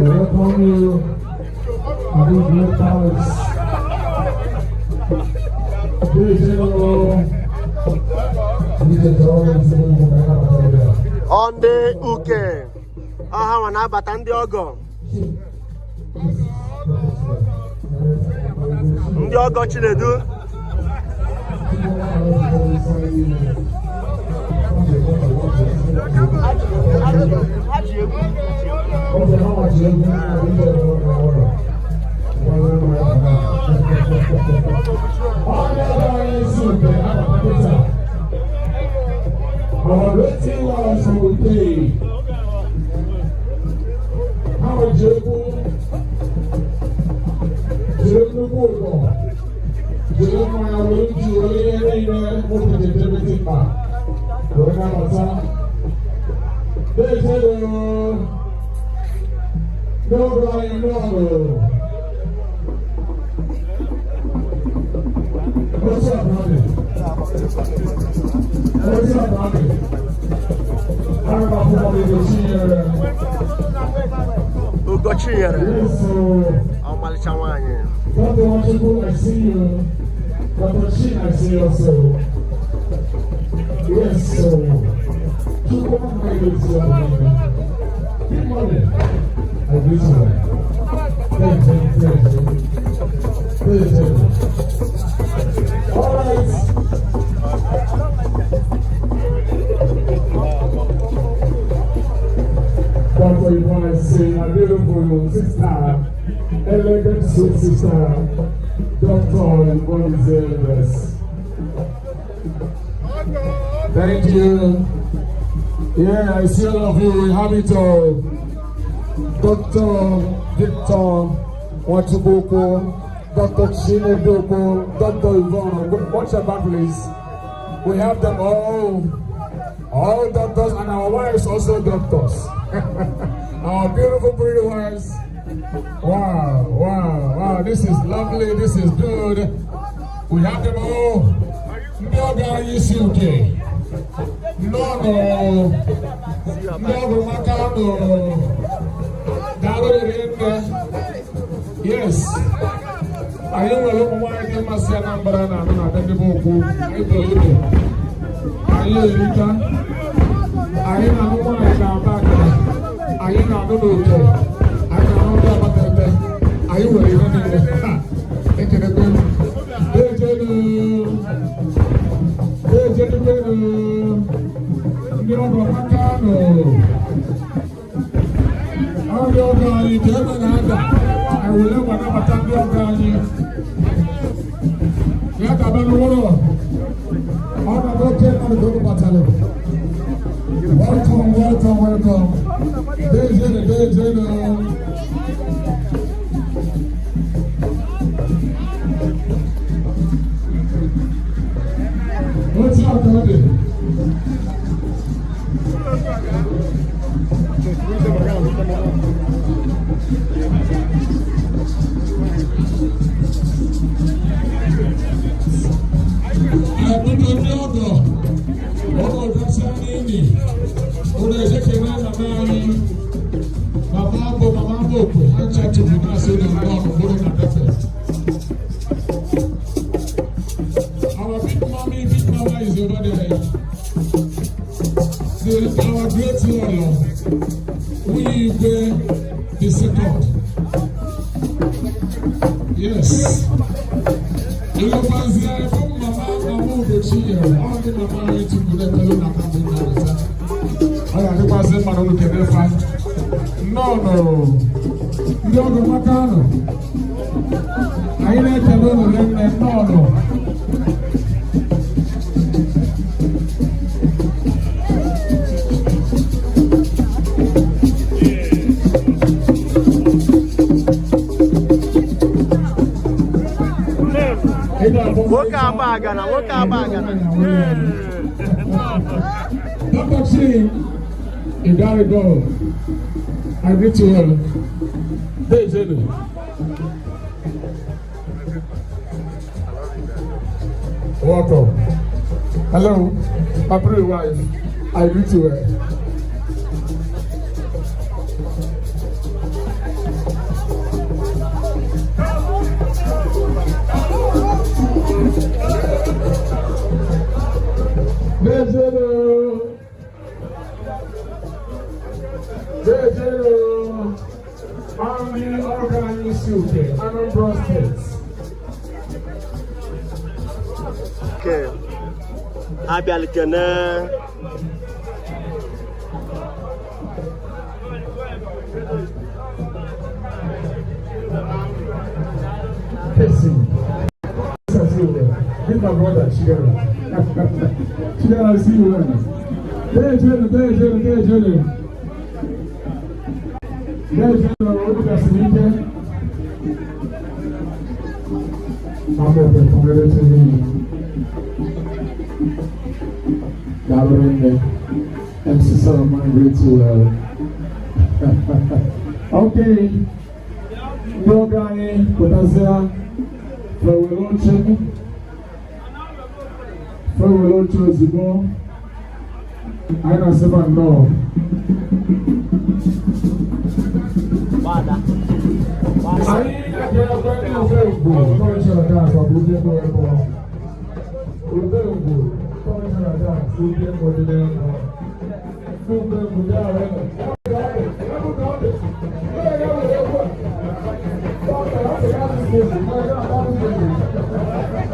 welcome you. I do great powers. On the Uke. Aha wana bata ndị ọgọ. Ndị ọgọ Chinedu. Our rating was okay. How are you? What's up, brother? What's up, brother? Ugochinyere. Ọmalịchawanye. Dr. Wachukwu, I see you. Dr. Chin, I see you also. Yes, sir. Good morning. I greet you. Thank you. All right. Dr. Yvonne, say, my beautiful sister, elegant sweet sister, Dr. Yvonne Zelves. Thank you. Yeah, I see all of you. We have it all. Dr. Victor Wachuboko, Dr. Chinedoko, Dr. Yvonne. Watch your back, please. We have them all doctors, and our wives also doctors. Our beautiful pretty wives. Wow, this is lovely, this is good. We have them all. No guy is UK. No, yes. I am a little white in my son, but I'm not a book. I believe it. I am a woman back. I am not okay. I cannot have a better. I will even take it again. Welcome. What's up, Cody? Our great Lord, we were the second. Yes. You know, as I come, Mama, go cheer. All the Mama to the Pelona Campus. I was the man who can find. No. You don't go I ain't alone, no. Woke abagana. Dr. Chin, in Darido, I greet you all. Hey, Jenny. Welcome. Hello, my pretty wife. I greet you all. Only organized Uke, Anambra State. Okay. Abia Likene. Kissing. Meet my brother, Shigera. Shigera, I see you then. There, Jenny. I'm open for gathering MC Solomon great to okay. Your guy, Kodazia, for we launch Zibo. I know seven no.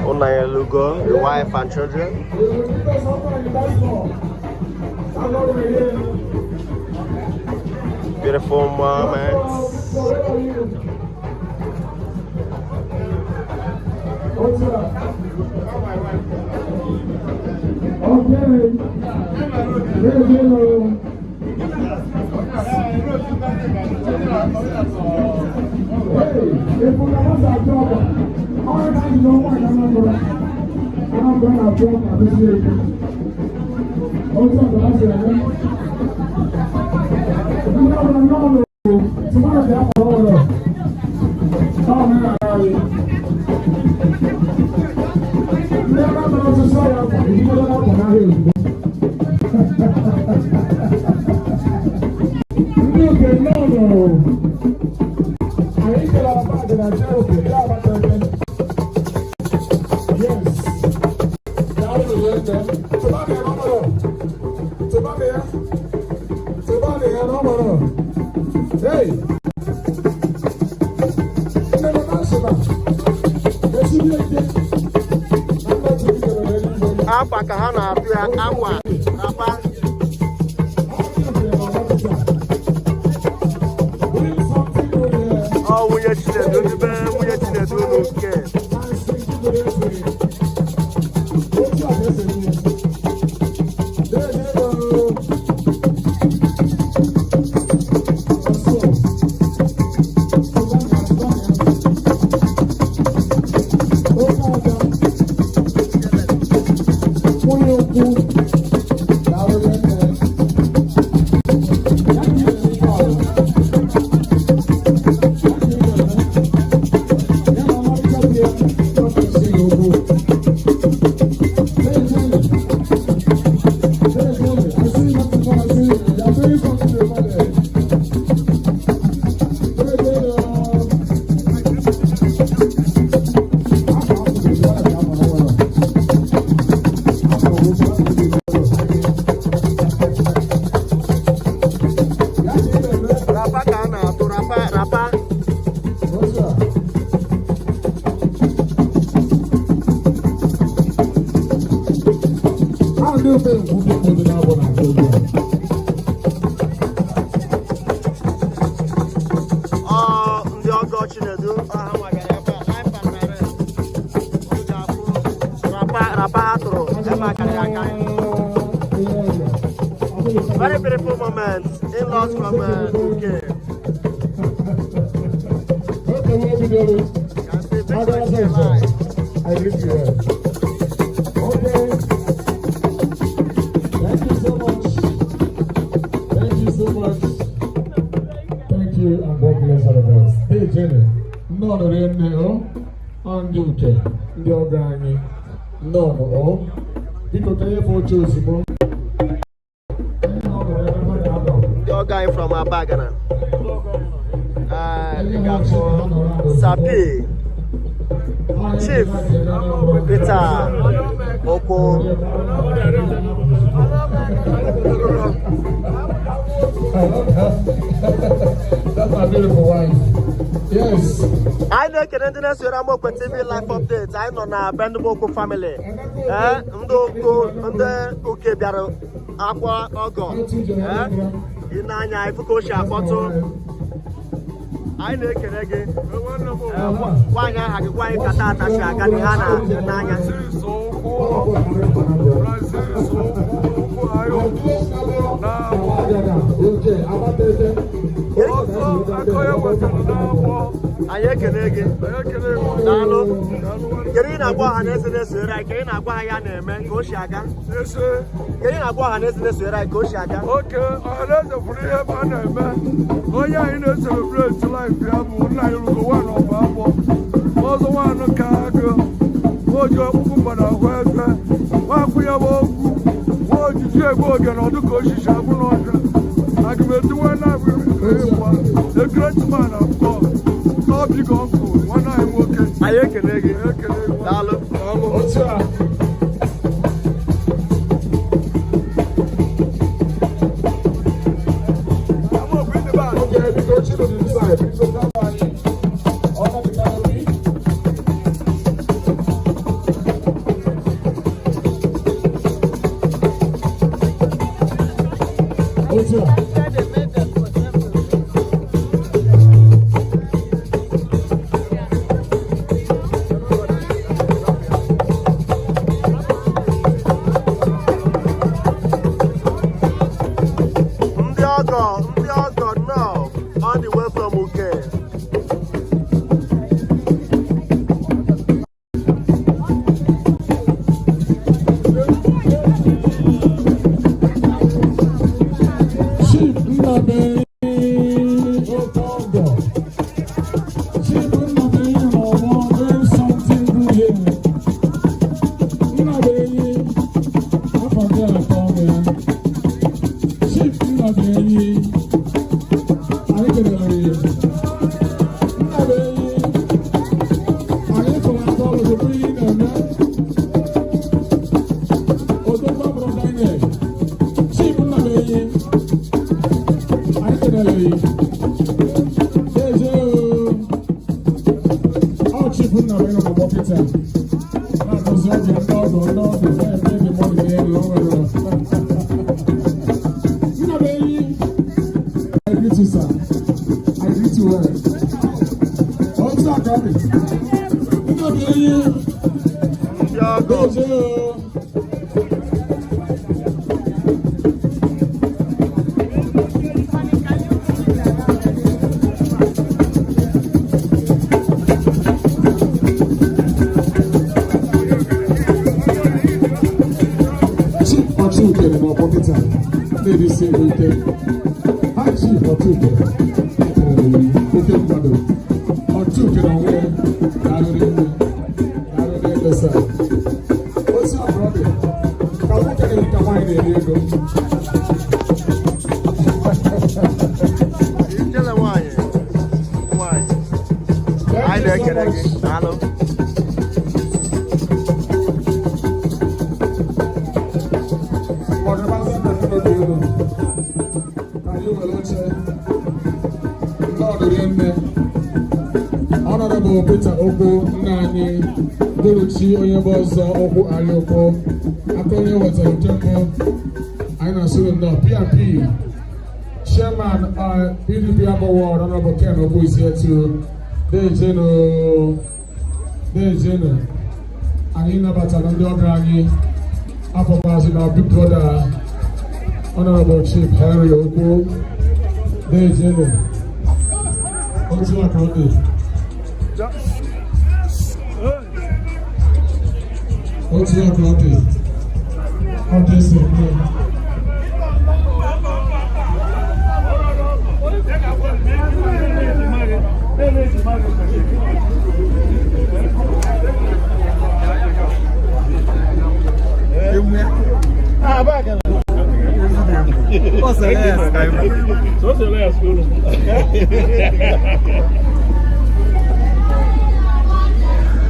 Unaya Lugo, your wife and children. Beautiful moments. Apa kahana pia akwa apa oh we are okay. Very beautiful moment. In-laws from Uke. I agree with you. Okay. Thank you so much. Thank you so much. Thank you and God bless all of us. Hey Jenny, no on duty. The organic. No. Because I have for choosing. Guy from Abor, Sapi, Chief, Peter, Ukwu. Yes. I know Canadian Suramo TV life updates. I know na Bendable family. Ndo Uke Biaro Aqua Ogo. Inanya Ifukosha photo. I know Canadian. Why I had why Katata Shagana Nanya. I can again. Gerina Guahanes in this right, Gerina Guayana, man, go Shaga. Yes, sir. Gerina Guahanes in this right, go Shaga. Okay, I let the free man. Oh, yeah, in a celebrate life, you have one of Abor. Also, one of Cargo. Oh, you're Kumana, where we have all. Oh, you go again on the coach, I can do one the great man of God. God be gone for one eye working. I can again. What's up? I'm up with the band. Okay, we go to the inside. We go down by all of the gallery. What's up? On the way from Uke. Maybe say Uke. How cheap or Uke? Uke Mbado. Or Uke on where? I don't understand. What's your problem? Come look at it, come on, there you go. You tell her why. Why? I like it again. Hello. Honorable Peter Oko Nani Duluchi Oyebozo Oku Alioko Akonye Watertempo Aina Surunda PRP Chairman PDP Abor Honorable Ken Oku is here too. Dejeno Aina Batalondo Grani Apopazi our big brother Honorable Chief Harry Oku Dejeno Otu Akoni What's your problem? How do you say no?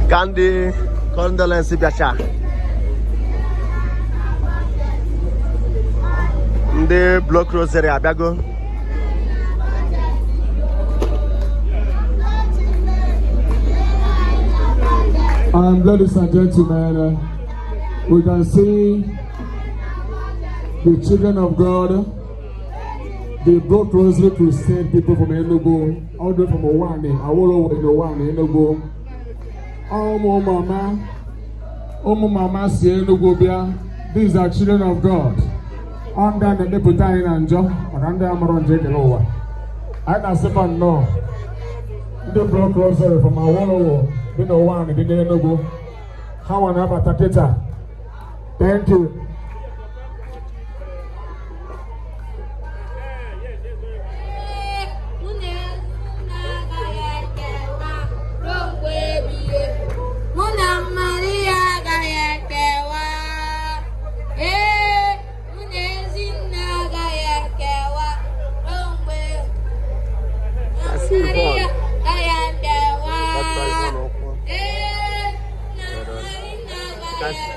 Candy condolence biacha. The block rosary abiago. Ladies and gentlemen, we can see the children of God. They brought rosary crusade people from Enugu, all the way from Owani, Awolowo in Owani, Enugu. Omo mama si Enugu bia. These are children of God. Under the deputy and John, and under Amaron Jekelowa. I can say no. They brought rosary from Awolowo, in Owani, in Enugu. How an abataketa. Thank you.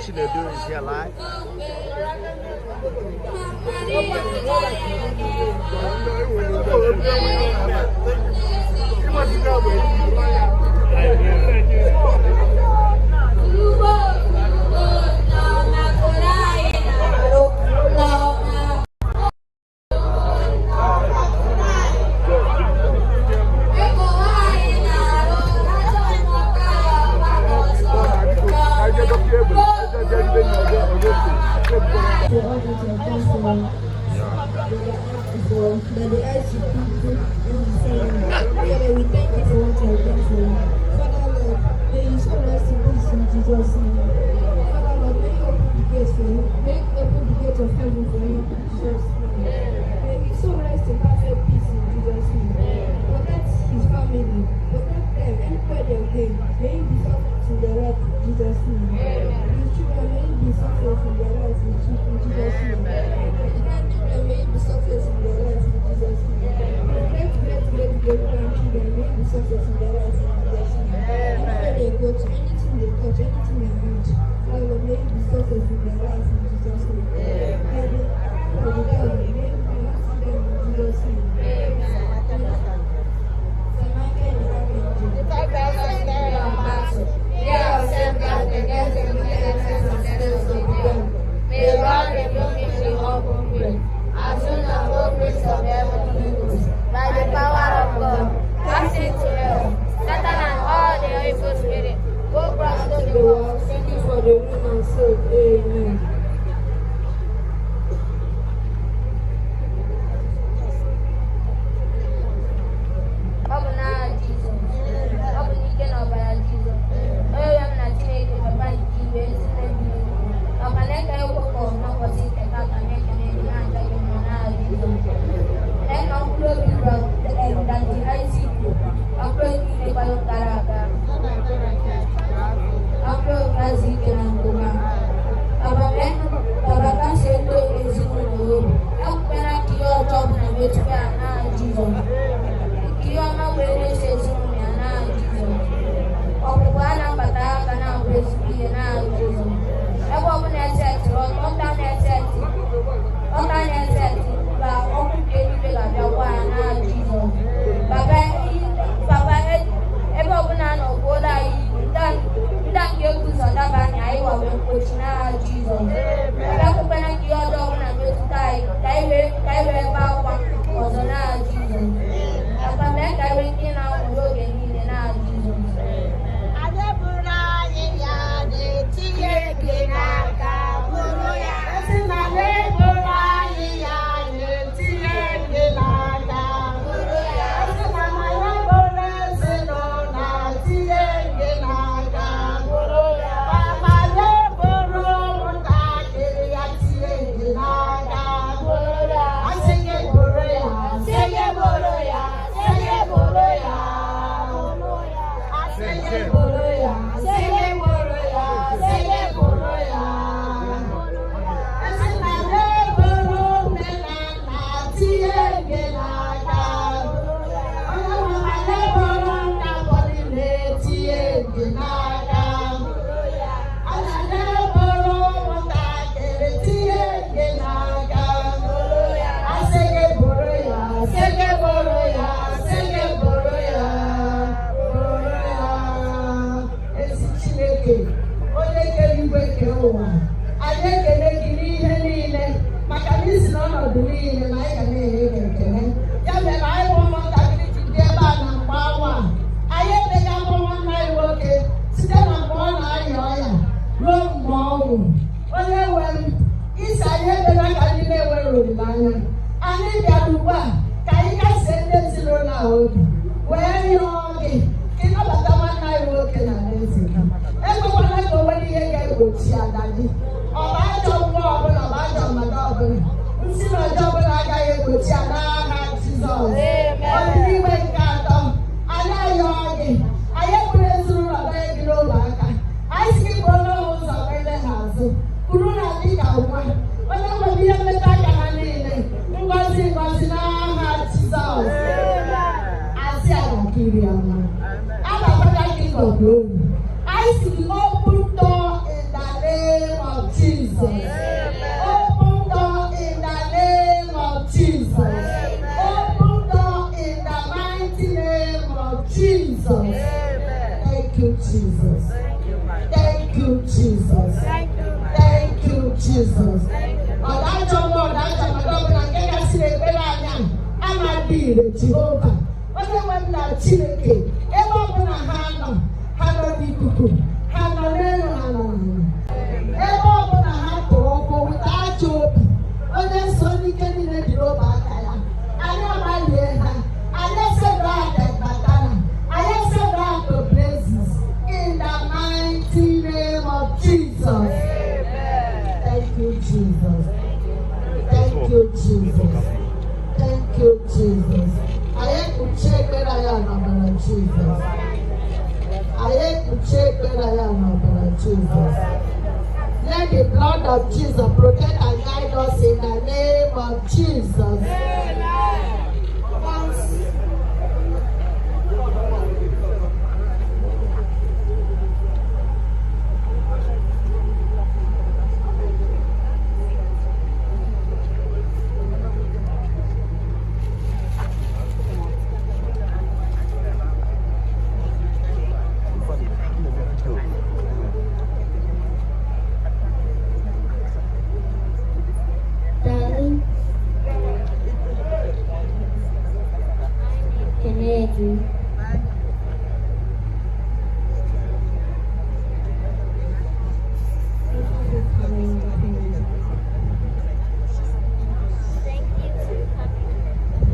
She do is here live. Thank you for the win and save. Amen. ụwa. Anyị ekele gị n'ihe niile maka na isi n'ọnọdụ niile na anyị ga na-enye gị ekele. Ya mere anyị bụ ụmụntakịrị ji dị ebe a na mgbe awa a. Anyị emeghị afọ nwanne anyị nwoke site na mgbe ọ na-arịa ọrịa ruo mgbe ọ nwụrụ. Onye nwe m, isi anyị ebela ka ndị na-enwere olileanya. Anyị bịara ugbu a ka anyị kasie ndị ezinụlọ a obi wee rịọ gị ka ịnabata nwanne anyị nwoke na n'ezi gị. Ekwekwala ka o nwere ihe ga-egbochi ada gị. Ọ bụ ajọ mmụọ ọbụla, ọ bụ ajọ mmadụ ọbụla, nsị na ọjọọ ọbụla agaghị egbochi ya n'aha Jizọs. Ọdịnihu igwe nke atọ, anyị arịọ gị, anyị ekwuru ezinụlọ banye gị n'ụlọ aka. Anyị si gị bụrụ n'ụlọ ụzọ ele ha azụ, kwuru na dị ka nwa onye nwere ihe mmeta aka ha niile, ngọzi ngọzi n'aha Jizọs. Asị agakiri ọma, anabata gị n'obodo. I see open door in the name of Jesus. Open door in the name of Jesus. Open door in the mighty name of Jesus. Thank you, Jesus. Thank you, Jesus. Thank you, Jesus. Ọ̀dájọ́ mọ́ ọ̀dájọ́ mọ́tọ́gbọ́n nke kasị ekpere anya amaghị ire Jehova. Onye nwe m na Chineke ebe ọ bụla ha nọ. Ha nọ n'ikuku, ha nọ n'elu, ha nọ n'ala. Ebe ọ bụla ha tụrụ ụkwụ wụta ajọ obi, onye nsọ n'ike niile dị n'obe aka ya. Anyị amaghị ha, anyị esebe aka batara, anyị esebe aka praises in the mighty name of Jesus. Thank you, Jesus. Thank you, Jesus. Thank you, Jesus. Anyị ekpuchi ekpere ya n'ọbara Jesus. Jesus. Let the blood of Jesus protect and guide us in the name of Jesus.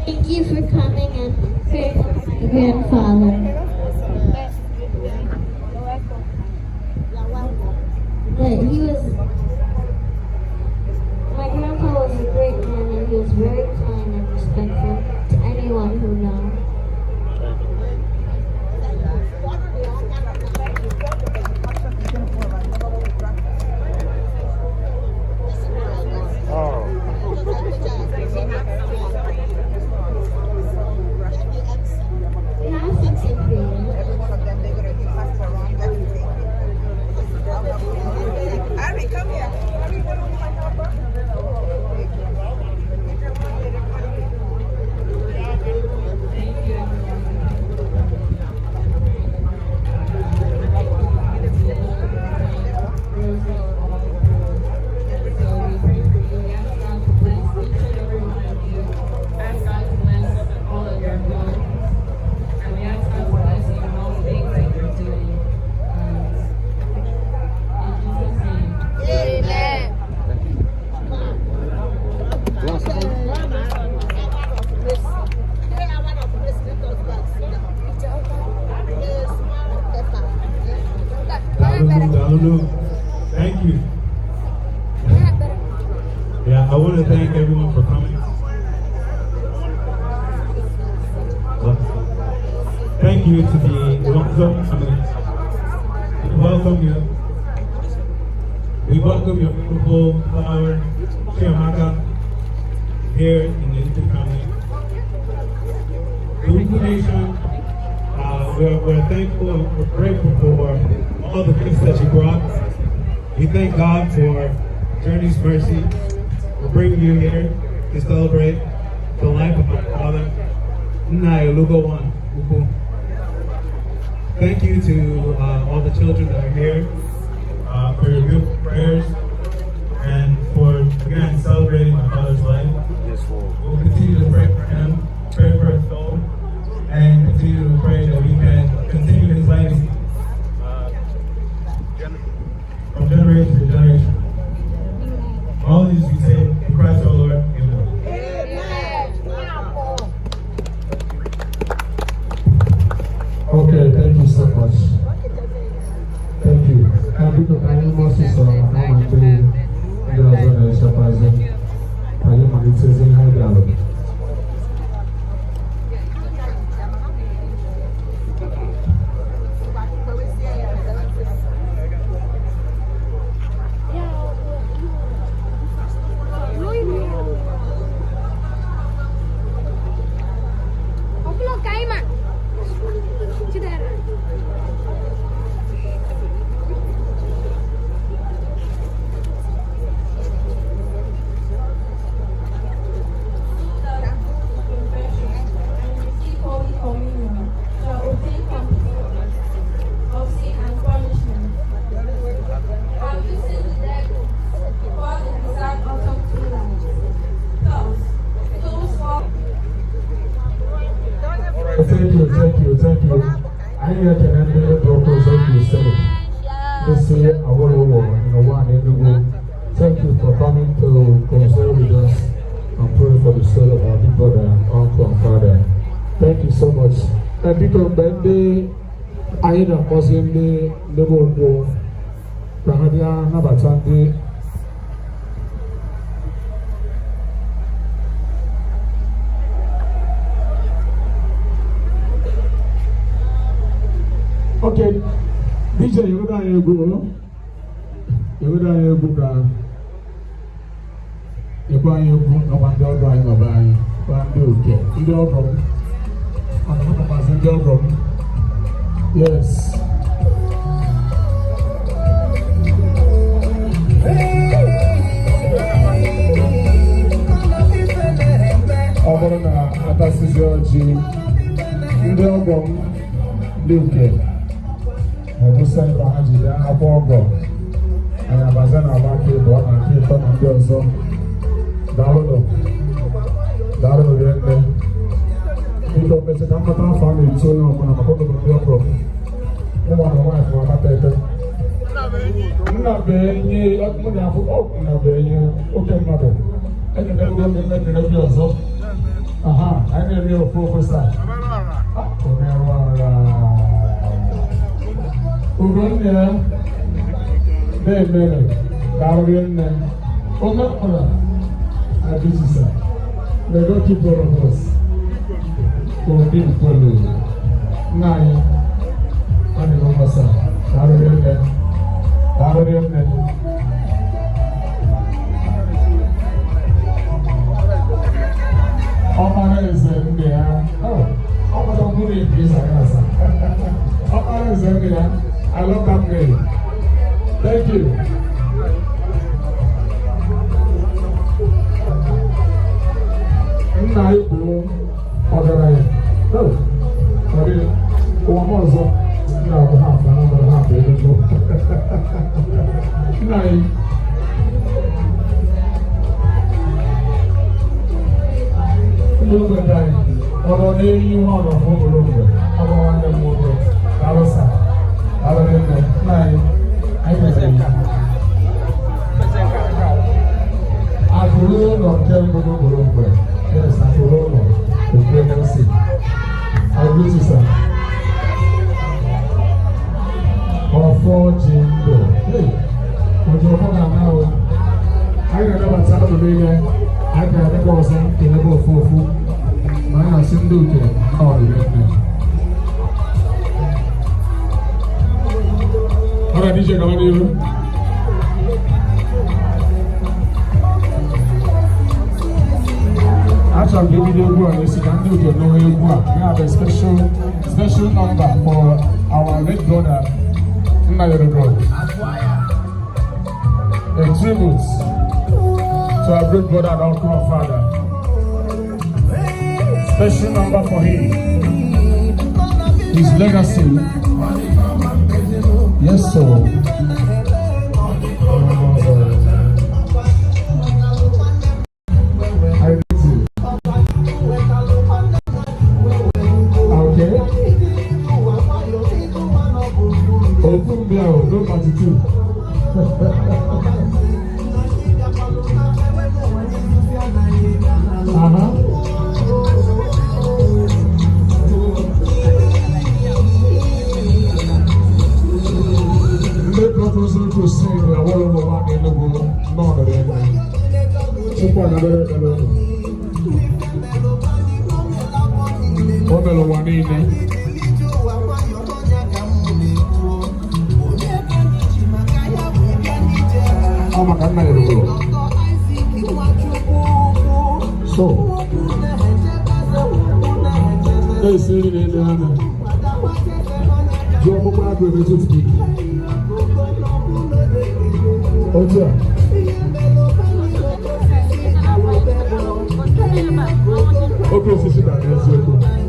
Thank you for coming and praying for my grandfather. That he was, my grandpa was a great man and he was very kind and respectful to anyone who knows. Thank you. Yeah, I want to thank everyone for coming. Thank you to the Lonzo family. We welcome you. We welcome your beautiful flower, Chiamaka, here in the Uke family. The Ukwu Nation, we're thankful and we're grateful for all the gifts that you brought. We thank God for Journey's mercy for bringing you here to celebrate the life of my father, Enugu Ukwu. Thank you to all the children that are here. for your good prayers and for, again, celebrating my father's life. We'll continue to pray for him, pray for his soul, and continue to pray that we can continue his legacy from generation to generation. All of these we say in Christ our Lord. Amen. Okay, thank you so much. Thank you. Because I am also so I'm doing the other surprising. I am in high dialogue. Thank you. I hear the end of the doctors of you say, this year, I will in the one Enugu. Thank you for coming to console with us and pray for the soul of our big brother, uncle, and father. Thank you so much. And because Bendy, I had a Muslim level war, Rahadia Nabatandi. Okay, DJ, you go down here, go. You go down here, go down. You go down here, go. No one down here, no one. One do okay. You do problem. I'm not a person. Do problem. Yes. Abor na atasi George. You do problem. Do okay. Musa Ibrahim ya Abor aya bazana abake do na ke to na ndi ozo dawo yende ito pese kama ta family so na ko na ko do do pro mo wa no wa fo ba tete na be ni mo na fu o na be ni o ke na be ene de do me me na bi ozo aha ene ri o professor o ne wa Urunnya, bebek, karunya, orang, habis sisa. Mereka kita terus, kemudian perlu, nai, ada masa, karunya. Orang yang dia, orang yang boleh bisa rasa. Orang yang dia. I love that name. Thank you. Nna ibu ọgaranya. Oh, sorry. Ụwa m ọzọ. Nna bụ ha afọ anọ ha afọ ego. Nna yi. Ndị obodo anyị, ọrụ na-eyi ihe ọrụ ọhụrụ mgbe ọ bụ nwanne m nwoke. Arụsa. Hallelujah. Nine. I Akuruno Kemburuburumbe. Yes, Akuruno. The pregnancy. I greet you, sir. Or Jindo. Hey, what you want now? I got about Saturday. I got a person in a boat for food. Mine are Sinduke. Oh, Alright, DJ, come on in. Actually, baby, they go and you can do it. No way, we have a special number for our late brother, Nnayorugo. A tribute to our great brother and uncle and father. Special number for him. His legacy. Yes, sir. blow, look at it too. They proposing to sing a wall of one in the world, not of them. One in I'm a so, they say in the other. Joe Bob will be to speak. Oh, yeah. Okay, so sit down.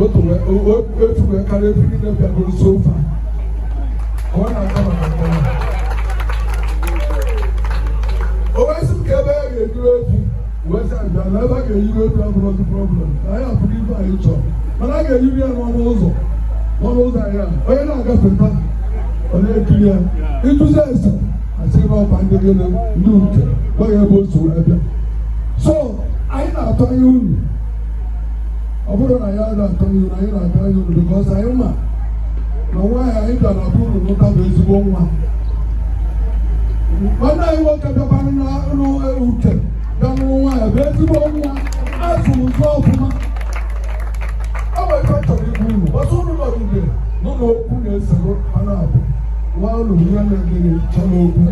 otu wee karịa efi niile bịagoro so ofe ọ na-aga maka nkọwa o wee sị m ka ebe ya ga-ejiwe efi wee sị abịa na ebe a ga-eyiwe efi abụrụzi problem na anyị apụghị ife anyị chọrọ mana a ga-eyiri ya n'ọnụ ụzọ anyị a onye na-agafe taa ọ na-ekiri ya ịtụzi ese asị n'ọba ndị gịnị ndị uke gbaghị ebe o so wee bịa so anyị na-atọ anya unu ọ bụrụ na ya na-atọ anya unu anyị na-atọ anya unu bikọs anyị ma na nwaanyị anyị bịara bụ unu mụta bụ ezigbo nwa nwanne anyị nwoke bịakwanụ n'ụlọ uke bịa nụrụ nwaanyị bụ ezigbo nwa azụrụ zụọ ọfụma ọ bụ ife chọrọ ikwu unu ọtụ unu nọgide n'ụlọ okwu na-esoro anụ abụ nwa ụlọ ihe na-egere chọrọ okwu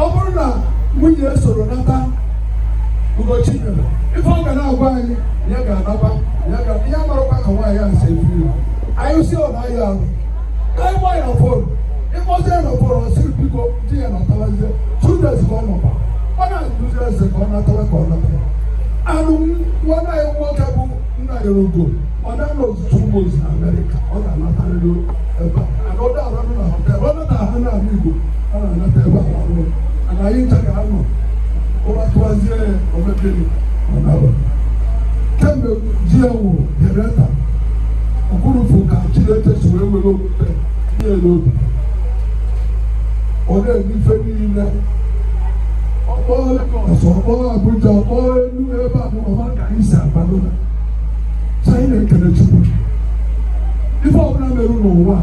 ọ bụrụ na nwunye soro nata Ugochi nyere ife ọ ga na-agwa anyị ya ga-anaba ya marakwa ka nwaanyị a si ebi anyị si ọ na-ayị ahụ ka anyị gbaa ya na fon ịkpọzi ya na fon ọ sịrị biko di ya natawazie 2 days ka ọ nọba ọ na-eduzi eze ka ọ natawa anụ nwanne anyị nwoke bụ nna ya Ugo ọ na-anọ ọtụtụ ụmụ ozi na Amerịka ọ ga-anatarịrị ebe a ọ na-aranụ na hotel ọ nata ahụ n'ala Igbo ọ na-anata ebe a ọrụ ana anyị ncha ga-anọ ụratụwazie ya omepere ọ na-aba kemgbe di ya nwụrụ Bereta ọkwụrụfụ ka Chineke si wee were omume nye n'obi ọ na-eme ife niile ọkpọọ Lagos ọkpọọ Abuja ọkpọọ Enugu ebe a ọma ka anyị si agbado anyị na-ekele Chukwu ife ọbụla merụ n'ụwa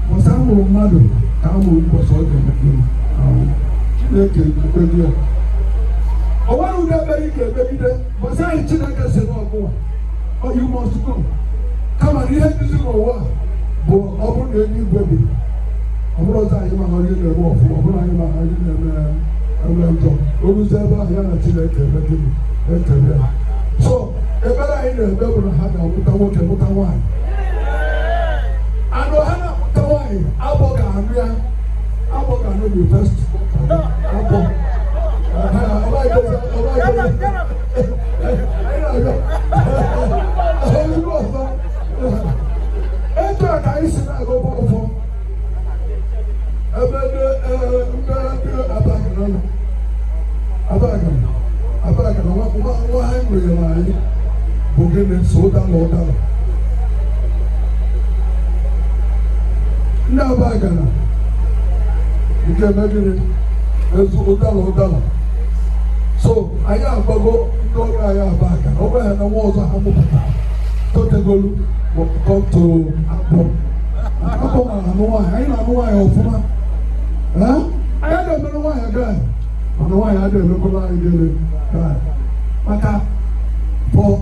bọsa mụrụ mmadụ ka a mụrụ mbọsị ọ ga-emegide ahụ Chineke ekpegide ya o nwere ụdị ekpere ị ga-emegide bọsa anyị Chineke si n'ọgụwa you must go kama na ihe nduzi n'ụwa bụ ọ bụrụ na enyi igwe dị ọ bụrụ ọzọ anyị ma onye na-eme ọfụma ọ bụrụ anyị ma anyị na-eme njọ oruzi ebe ahụ ya na Chineke emegide ekele ya so ebere anyị na-eme bụ na ha ga-amụta nwoke mụta nwaanyị anụ ha na-amụta nwaanyị Abor ga-anụ ya Abor ga-anụ university Abor etu a ka anyị si na-aga ọfọ ebe ndị Abagana nwa ha nwere anyị bụ gịnị so ụdala ndị Abagana nke megịrị ezu ụdala so anyị agbago ndị ọrụ anyị Abagana ọ bụghị na nwa ọzọ ha mụpụtara totegolu kọtụ Abor ma anụ nwaanyị anyị na-anụ nwaanyị ọfụma anyị ga-emere nwaanyị gaa mana nwaanyị adịghị emekwala anyị gịnị maka for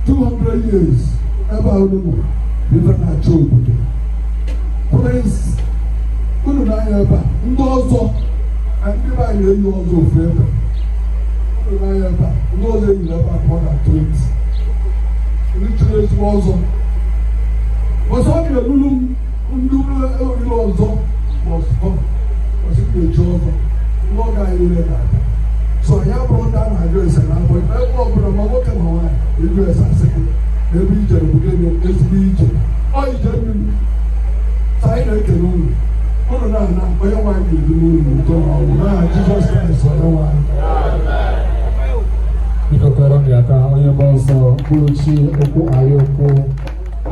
200 years ebe ahụ nọ ife na-achị obodo prince unu na-anya ebe a ndị ọzọ ndị be anyị na-eyi ọzọ ofu ebe unu na-anya ebe a ndị ọzọ eyiri ebe a more than 20 ndị chịrị ezigbo ọzọ ọzọ ọ ga-elulu ndị oriri ọzọ ọzọ ga-eji ọzọ n'oge anyị niile na-abịa so anyị abụrụ ndị a na-ajụ ese na abụọ ebe ọbụla ma nwoke ma nwaanyị ịjụ ese asị gị ebe ijere bụ gịnị ezigbo ije ọ ije mmiri ka anyị na-ekele unu na-ana onye nwaanyị ga-ebi n'ụlọ ụtọ na ọnwụ n'aha Jizọs Kraịst onye nwaanyị biko kọrọ m ya ka onye bụ ọzọ mkpụrụchi okwu anyị okwu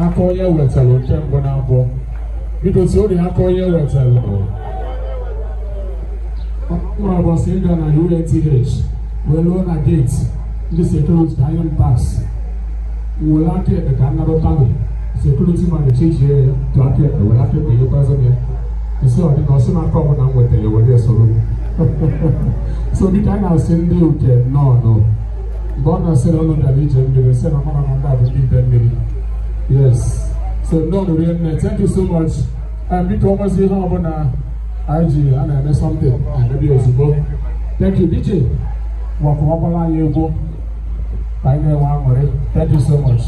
aka onye wetara nke mbụ na abụọ biko si ori aka onye wetara mma ụbọchị ịga na UATH wee lụọ na gate ndị sekuriti ka anyị pas will not get the Canada family. Security man, the chief here, to appear, will not get the person here. So I think also not problem with the way so the time I was saying, no. God has said, no, that region, they said, I'm not going to be that. Yes. So, no, thank you so much. And we come and see how about IG and I know something. And maybe also go. Thank you, DJ. Thank you so much.